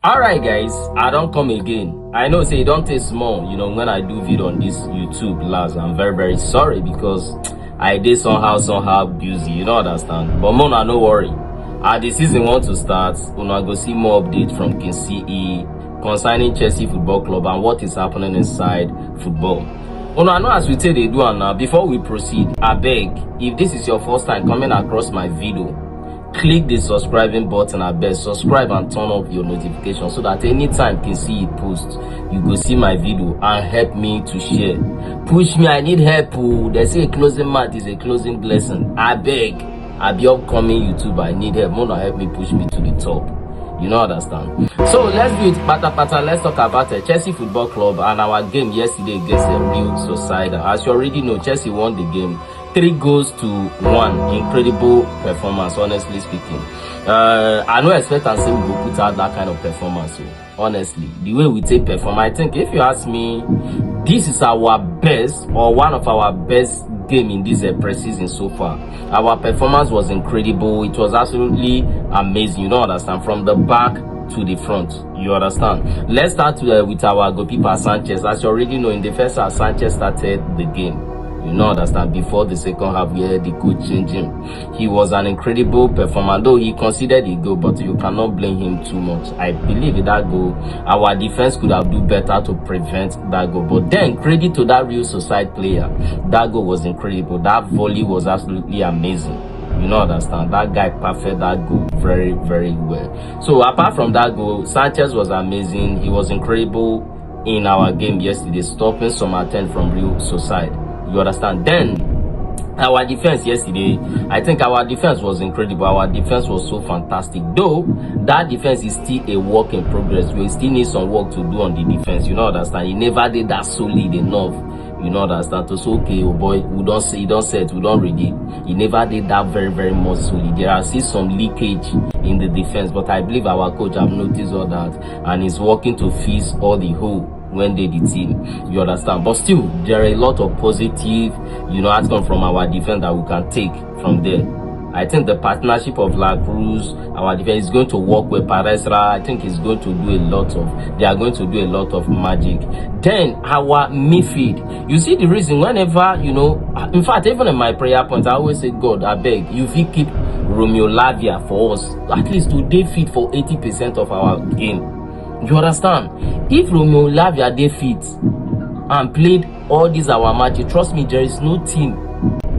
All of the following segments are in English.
Alright guys, I don't come again. I know say it don't take small, when I do video on this YouTube last. I'm very sorry because I did somehow busy, understand. But Mona, no worry. The season want to start, una go see more updates from King CE concerning Chelsea Football Club and what is happening inside football. Una know as we say they do, and now before we proceed, I beg, if this is your first time coming across my video, click the subscribing button. I beg, subscribe and turn on your notification so that anytime King see it post, you go see my video and help me to share. Push me, I need help. They say a closing mat is a closing blessing. I beg, I be upcoming YouTuber, I need help. Mona help me push me to the top. Understand? So let's do it pata. Let's talk about Chelsea Football Club and our game yesterday against Real Society. As you already know, Chelsea won the game 3-1. Incredible performance, honestly speaking. I don't expect and say we will put out that kind of performance. So honestly, the way we take perform, I think if you ask me, this is our best or one of our best game in this pre-season so far. Our performance was incredible. It was absolutely amazing. You understand? From the back to the front. You understand? Let's start with our goalkeeper Sanchez. As you already know, in the first half, Sanchez started the game. Understand? Before the second half, we had the coach change him. He was an incredible performer, though he considered a goal, but you cannot blame him too much. I believe in that goal, our defense could have done better to prevent that goal. But then, credit to that Real Society player. That goal was incredible. That volley was absolutely amazing. Understand? That guy perfect that goal very well. So apart from that goal, Sanchez was amazing. He was incredible in our game yesterday, stopping some attempt from Real Society. You understand? Then our defense yesterday, I think our defense was incredible. Our defense was so fantastic, though that defense is still a work in progress. We still need some work to do on the defense. Understand? He never did that solid enough. Understand? To say, okay, oh boy, we don't say, we don't read it. He never did that very much solid. There are still some leakage in the defense, but I believe our coach have noticed all that and is working to fix all the hole when they the team. You understand? But still, there are a lot of positive, outcome from our defense that we can take from there. I think the partnership of La Cruz, our defense, is going to work with Paresra. I think it's going to do they are going to do a lot of magic. Then our midfield, you see the reason whenever, in fact, even in my prayer point, I always say, God, I beg, you keep Romeo Lavia for us, at least today fit for 80% of our game. You understand? If Romeo Lavia dey fit and played all these our matches, trust me, there is no team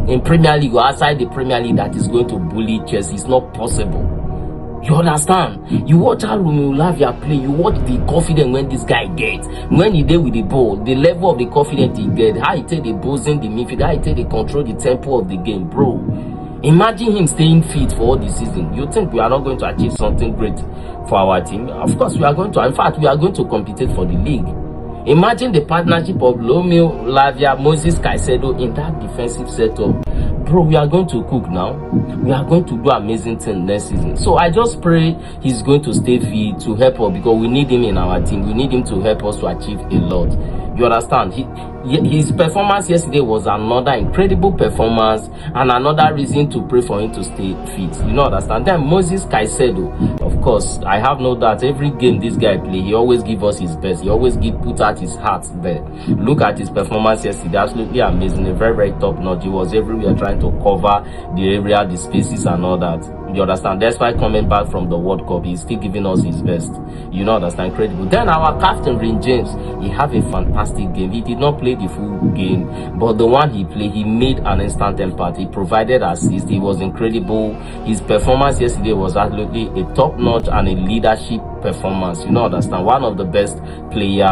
in Premier League or outside the Premier League that is going to bully Chelsea. It's not possible. You understand? You watch how Romeo Lavia play, you watch the confidence when this guy gets. When he dey with the ball, the level of the confidence he get, how he take the balls in the midfield, how he take the control the tempo of the game, bro. Imagine him staying fit for all the season. You think we are not going to achieve something great for our team? Of course we are going to. In fact, we are going to compete for the league. Imagine the partnership of Romeo Lavia, Moses Caicedo in that defensive setup. Bro, we are going to cook now. We are going to do amazing things next season. So I just pray he's going to stay fit to help us, because we need him in our team. We need him to help us to achieve a lot. You understand? His performance yesterday was another incredible performance and another reason to pray for him to stay fit. Understand? Then Moses Caicedo, of course, I have no doubt every game this guy play, he always give us his best. He always put out his heart there. Look at his performance yesterday, absolutely amazing, a very top notch. He was everywhere trying to cover the area, the spaces and all that. You understand? That's why coming back from the World Cup, he's still giving us his best. Understand? Incredible. Then our captain, Rein James, he have a fantastic game. He did not play the full game, but the one he played, he made an instant impact. He provided assist. He was incredible. His performance yesterday was absolutely a top-notch and a leadership performance. Understand? One of the best player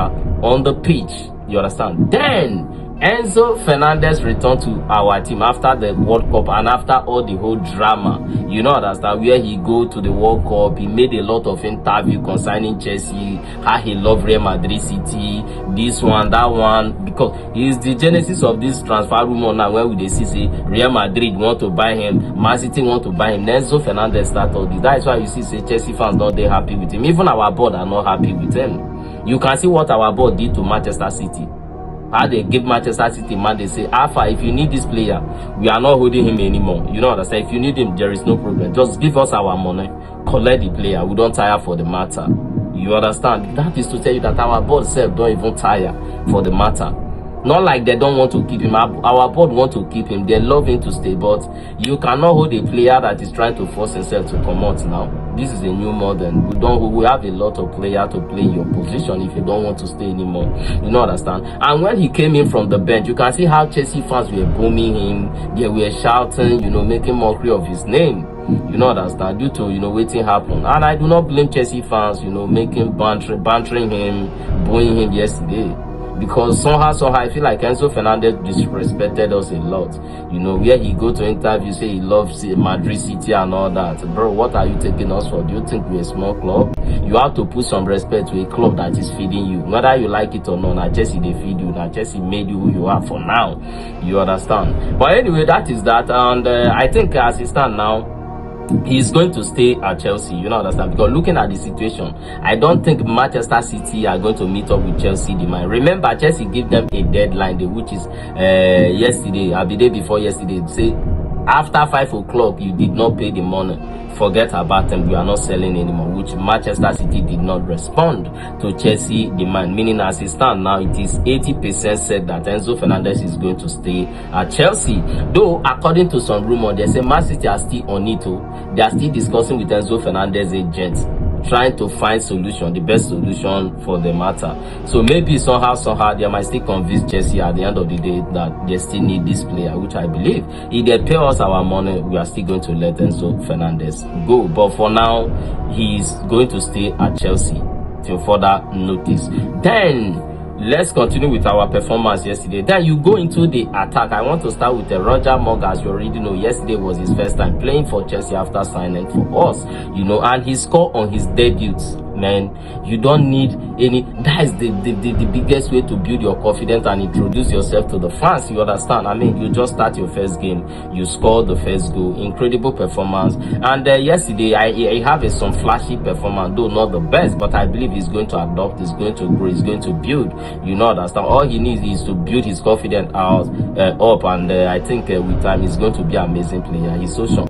on the pitch. You understand? Then Enzo Fernandez returned to our team after the World Cup and after all the whole drama. Understand? Where he go to the World Cup, he made a lot of interview concerning Chelsea, how he loved Real Madrid City, this one, that one, because he is the genesis of this transfer rumor now, where we see say Real Madrid want to buy him, Man City want to buy him. Enzo Fernandez started all this. That is why you see say Chelsea fans not they happy with him. Even our board are not happy with him. You can see what our board did to Manchester City. How they give Manchester City man, they say, Alpha, if you need this player, we are not holding him anymore. Understand? If you need him, there is no problem. Just give us our money, collect the player. We don't tire for the matter. You understand? That is to tell you that our board self don't even tire for the matter. Not like they don't want to keep him. Our board want to keep him. They love him to stay, but you cannot hold a player that is trying to force himself to come out now. This is a new modern. We have a lot of players to play your position if you don't want to stay anymore. You know, understand? And when he came in from the bench, you can see how Chelsea fans were booming him. They were shouting, you know, making mockery of his name. You know, understand, due to, you know, waiting happen. And I do not blame Chelsea fans, you know, making bantering him, booing him yesterday. Because somehow I feel like Enzo Fernandez disrespected us a lot. You know, where he go to interview, say he loves Madrid City and all that. Bro, what are you taking us for? Do you think we're a small club? You have to put some respect to a club that is feeding you. Whether you like it or not, now Chelsea they feed you. Now Chelsea made you who you are for now. You understand? But anyway, that is that. And I think as he stand now, he's going to stay at Chelsea, you know, understand? Because looking at the situation, I don't think Manchester City are going to meet up with Chelsea demand. Remember, Chelsea gave them a deadline, which is yesterday, the day before yesterday. Say after 5 o'clock, you did not pay the money, forget about them, we are not selling anymore, which Manchester City did not respond to Chelsea demand. Meaning, as it stands now, it is 80% said that Enzo Fernandez is going to stay at Chelsea. Though, according to some rumor, they say Man City are still on it. They are still discussing with Enzo Fernandez agents, trying to find solution, the best solution for the matter. So maybe somehow they might still convince Chelsea at the end of the day that they still need this player, which I believe if they pay us our money, we are still going to let Enzo Fernandez go. But for now, he's going to stay at Chelsea till further notice. Then let's continue with our performance yesterday. Then you go into the attack. I want to start with Roger Morgan. As you already know, yesterday was his first time playing for Chelsea after signing for us, you know, and he scored on his debut. Man, you don't need any. That is the biggest way to build your confidence and introduce yourself to the fans. You understand? I mean, you just start your first game, you score the first goal. Incredible performance. And yesterday I have some flashy performance, though not the best, but I believe he's going to adopt, he's going to grow, he's going to build. You know, understand? All he needs is to build his confidence up, and I think with time he's going to be an amazing player.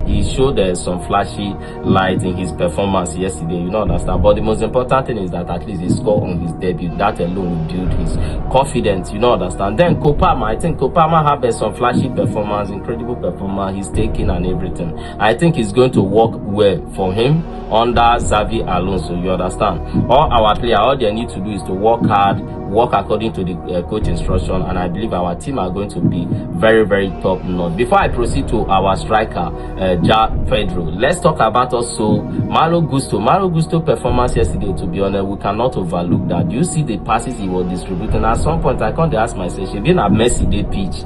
He showed some flashy light in his performance yesterday. You know, understand? But the most important thing is that at least he scored on his debut. That alone will build his confidence. You know, understand? Then Kopama, I think Kopama have some flashy performance, incredible performance. He's taking and everything. I think it's going to work well for him under Xavi Alonso. You understand? All our players, all they need to do is to work hard, work according to the coach instruction, and I believe our team are going to be very, very top notch. Before I proceed to our striker, Pedro, let's talk about also Malo Gusto performance yesterday. To be honest, we cannot overlook that. Do you see the passes he was distributing? At some point, I can't ask myself, she been a Messi day pitch,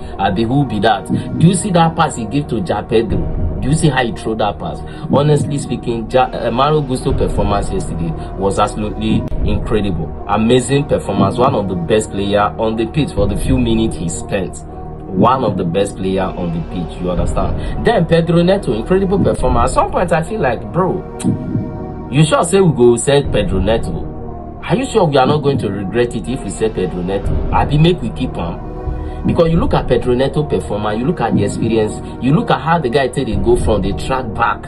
who be that? Do you see that pass he gave to Pedro? Do you see how he threw that pass? Honestly speaking, Malo Gusto performance yesterday was absolutely incredible. Amazing performance. One of the best player on the pitch for the few minutes he spent. One of the best player on the pitch, you understand? Then Pedro Neto, incredible performance. At some point I feel like, bro, you sure say we go sell Pedro Neto? Are you sure we are not going to regret it if we sell Pedro Neto? I be make we keep him. Because you look at Pedro Neto performance, you look at the experience, you look at how the guy take they go from the track back.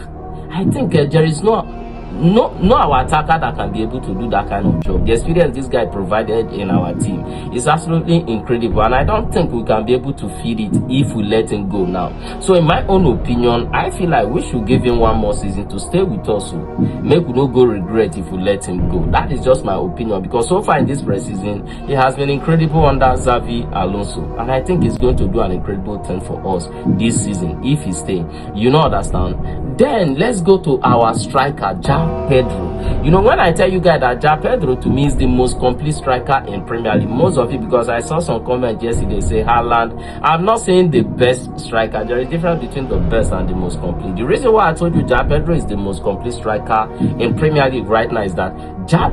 I think there is no our attacker that can be able to do that kind of job. The experience this guy provided in our team is absolutely incredible, and I don't think we can be able to feed it if we let him go now. So in my own opinion, I feel like we should give him one more season to stay with us. So make we no go regret if we let him go. That is just my opinion, because so far in this preseason, he has been incredible under Xavi Alonso, and I think he's going to do an incredible thing for us this season if he stays. You know, understand? Then let's go to our striker, Pedro. You know, when I tell you guys that Pedro to me is the most complete striker in Premier League, most of it because I saw some comments yesterday say Haaland. I'm not saying the best striker. There is a difference between the best and the most complete. The reason why I told you Pedro is the most complete striker in Premier League right now is that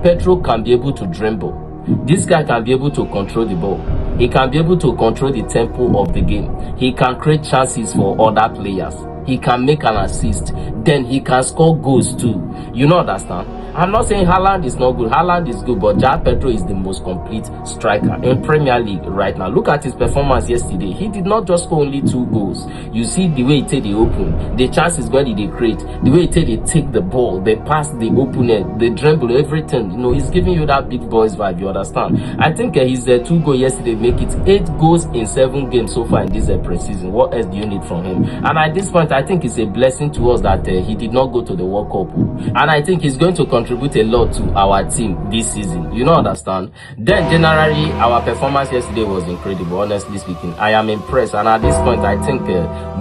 Pedro can be able to dribble. This guy can be able to control the ball. He can be able to control the tempo of the game. He can create chances for other players. He can make an assist. Then he can score goals too. You know, understand? I'm not saying Haaland is not good. Haaland is good, but João Pedro is the most complete striker in Premier League right now. Look at his performance yesterday. He did not just score only 2 goals. You see the way he take the open, the chances where they create, the way they take the ball, they pass the opponent, they dribble, everything. You know, he's giving you that big boys vibe. You understand? I think his 2 goals yesterday make it 8 goals in 7 games so far in this preseason. What else do you need from him? And at this point, I think it's a blessing to us that he did not go to the World Cup, and I think he's going to contribute a lot to our team this season. You know, understand? Then generally, our performance yesterday was incredible. Honestly speaking, I am impressed, and at this point, I think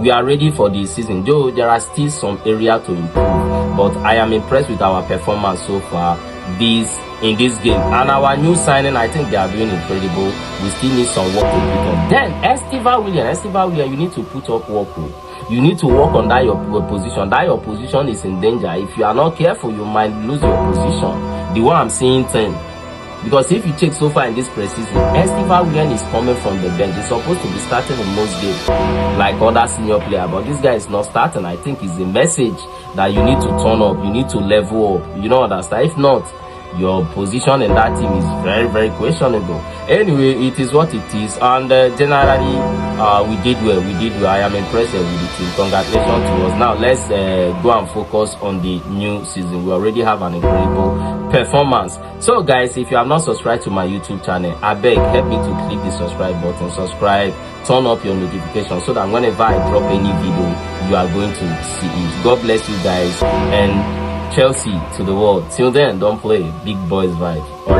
we are ready for the season. Though there are still some area to improve, but I am impressed with our performance so far in this game. And our new signing, I think they are doing incredible. We still need some work to put on. Then Estevan William, you need to put up work. You need to work on that your position. That your position is in danger. If you are not careful, you might lose your position. The one I'm seeing 10. Because if you check so far in this preseason, Estevan William is coming from the bench. He's supposed to be starting in most games like other senior player, but this guy is not starting. I think it's a message that you need to turn up, you need to level up. You know, understand? If not, your position in that team is very, very questionable. Anyway, it is what it is, and generally we did well. I am impressed with the team. Congratulations to us. Now let's go and focus on the new season. We already have an incredible performance. So guys, if you have not subscribed to my YouTube channel, I beg, help me to click the subscribe button, subscribe, turn up your notifications so that whenever I drop any video, you are going to see it. God bless you guys, and Chelsea to the world. Till then, don't play. Big boys vibe. Or